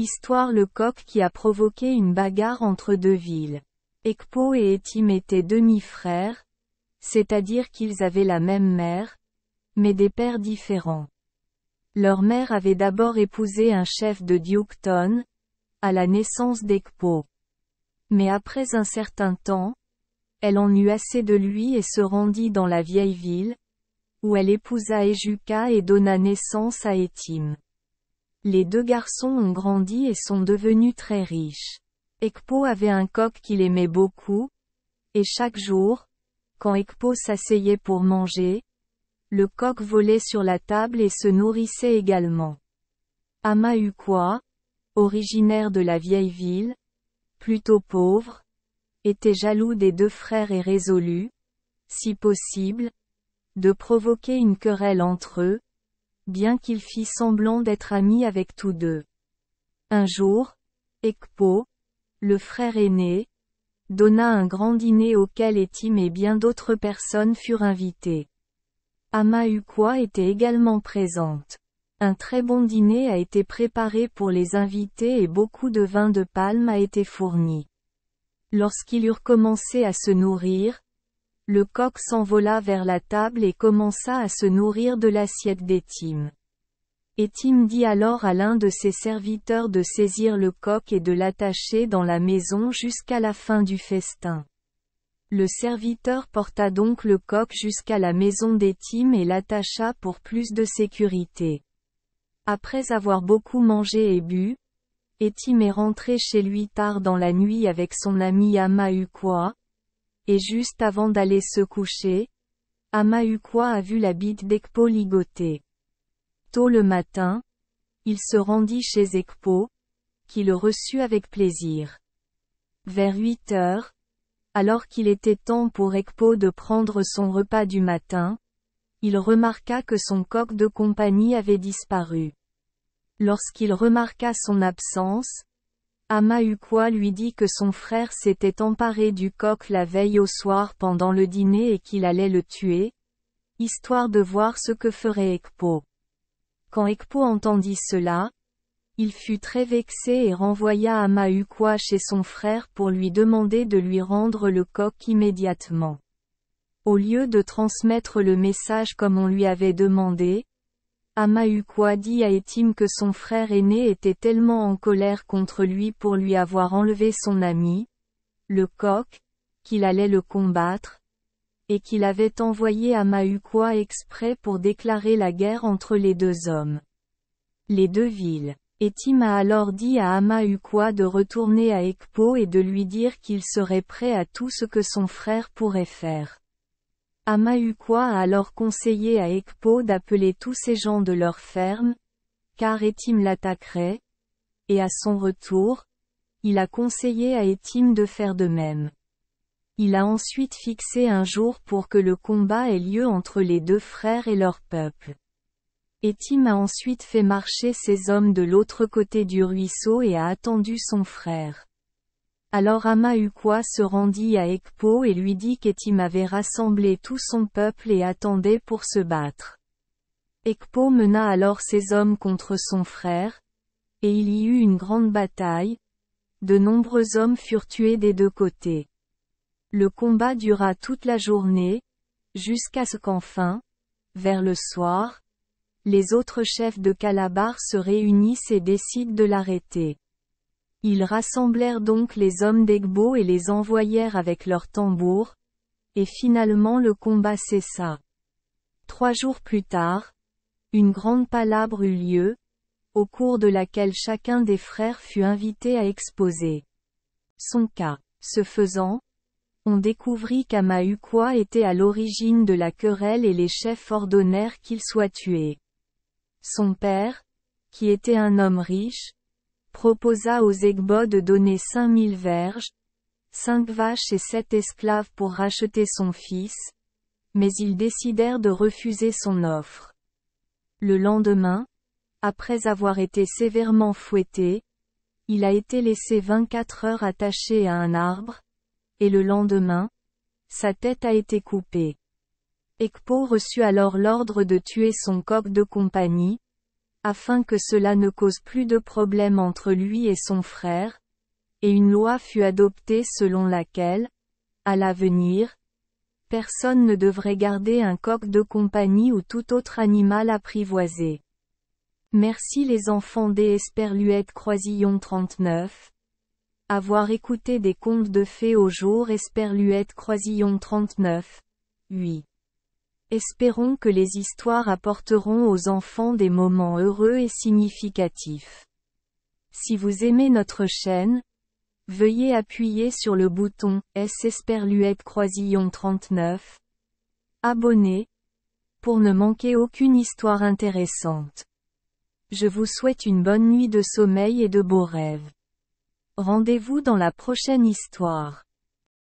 Histoire le coq qui a provoqué une bagarre entre deux villes. Ekpo et Etim étaient demi-frères, c'est-à-dire qu'ils avaient la même mère, mais des pères différents. Leur mère avait d'abord épousé un chef de Dioucton, à la naissance d'Ekpo. Mais après un certain temps, elle en eut assez de lui et se rendit dans la vieille ville, où elle épousa Ejuka et donna naissance à Etim. Les deux garçons ont grandi et sont devenus très riches. Ekpo avait un coq qu'il aimait beaucoup, et chaque jour, quand Ekpo s'asseyait pour manger, le coq volait sur la table et se nourrissait également. Amaukwa, originaire de la vieille ville, plutôt pauvre, était jaloux des deux frères et résolu, si possible, de provoquer une querelle entre eux, bien qu'il fît semblant d'être ami avec tous deux. Un jour, Ekpo, le frère aîné, donna un grand dîner auquel Etim et bien d'autres personnes furent invités. Amaukwa était également présente. Un très bon dîner a été préparé pour les invités et beaucoup de vin de palme a été fourni. Lorsqu'ils eurent commencé à se nourrir, le coq s'envola vers la table et commença à se nourrir de l'assiette d'Etim. Etim dit alors à l'un de ses serviteurs de saisir le coq et de l'attacher dans la maison jusqu'à la fin du festin. Le serviteur porta donc le coq jusqu'à la maison d'Etim et l'attacha pour plus de sécurité. Après avoir beaucoup mangé et bu, Etim est rentré chez lui tard dans la nuit avec son ami Amaukwa, et juste avant d'aller se coucher, Amaukwa a vu la bite d'Ekpo ligotée. Tôt le matin, il se rendit chez Ekpo, qui le reçut avec plaisir. Vers 8 heures, alors qu'il était temps pour Ekpo de prendre son repas du matin, il remarqua que son coq de compagnie avait disparu. Lorsqu'il remarqua son absence, Amaukwa lui dit que son frère s'était emparé du coq la veille au soir pendant le dîner et qu'il allait le tuer, histoire de voir ce que ferait Ekpo. Quand Ekpo entendit cela, il fut très vexé et renvoya Amaukwa chez son frère pour lui demander de lui rendre le coq immédiatement. Au lieu de transmettre le message comme on lui avait demandé, Amaukwa dit à Etim que son frère aîné était tellement en colère contre lui pour lui avoir enlevé son ami, le coq, qu'il allait le combattre, et qu'il avait envoyé Amaukwa exprès pour déclarer la guerre entre les deux hommes. Les deux villes. Etim a alors dit à Amaukwa de retourner à Ekpo et de lui dire qu'il serait prêt à tout ce que son frère pourrait faire. Amaukwa a alors conseillé à Ekpo d'appeler tous ces gens de leur ferme, car Etim l'attaquerait, et à son retour, il a conseillé à Etim de faire de même. Il a ensuite fixé un jour pour que le combat ait lieu entre les deux frères et leur peuple. Etim a ensuite fait marcher ses hommes de l'autre côté du ruisseau et a attendu son frère. Alors Amaukwa se rendit à Ekpo et lui dit qu'Etim avait rassemblé tout son peuple et attendait pour se battre. Ekpo mena alors ses hommes contre son frère, et il y eut une grande bataille, de nombreux hommes furent tués des deux côtés. Le combat dura toute la journée, jusqu'à ce qu'enfin, vers le soir, les autres chefs de Calabar se réunissent et décident de l'arrêter. Ils rassemblèrent donc les hommes d'Egbo et les envoyèrent avec leurs tambours, et finalement le combat cessa. 3 jours plus tard, une grande palabre eut lieu, au cours de laquelle chacun des frères fut invité à exposer son cas. Ce faisant, on découvrit qu'Amaukwa était à l'origine de la querelle et les chefs ordonnèrent qu'il soit tué. Son père, qui était un homme riche, proposa aux Egbo de donner 5000 verges, 5 vaches et 7 esclaves pour racheter son fils, mais ils décidèrent de refuser son offre. Le lendemain, après avoir été sévèrement fouetté, il a été laissé 24 heures attaché à un arbre, et le lendemain, sa tête a été coupée. Ekpo reçut alors l'ordre de tuer son coq de compagnie. afin que cela ne cause plus de problèmes entre lui et son frère, et une loi fut adoptée selon laquelle, à l'avenir, personne ne devrait garder un coq de compagnie ou tout autre animal apprivoisé. Merci les enfants des Esperluette Croisillon 39. Avoir écouté des contes de fées au jour Esperluette Croisillon 39. 8. Espérons que les histoires apporteront aux enfants des moments heureux et significatifs. Si vous aimez notre chaîne, veuillez appuyer sur le bouton S Esperluette Croisillon 39. Abonner, pour ne manquer aucune histoire intéressante. Je vous souhaite une bonne nuit de sommeil et de beaux rêves. Rendez-vous dans la prochaine histoire.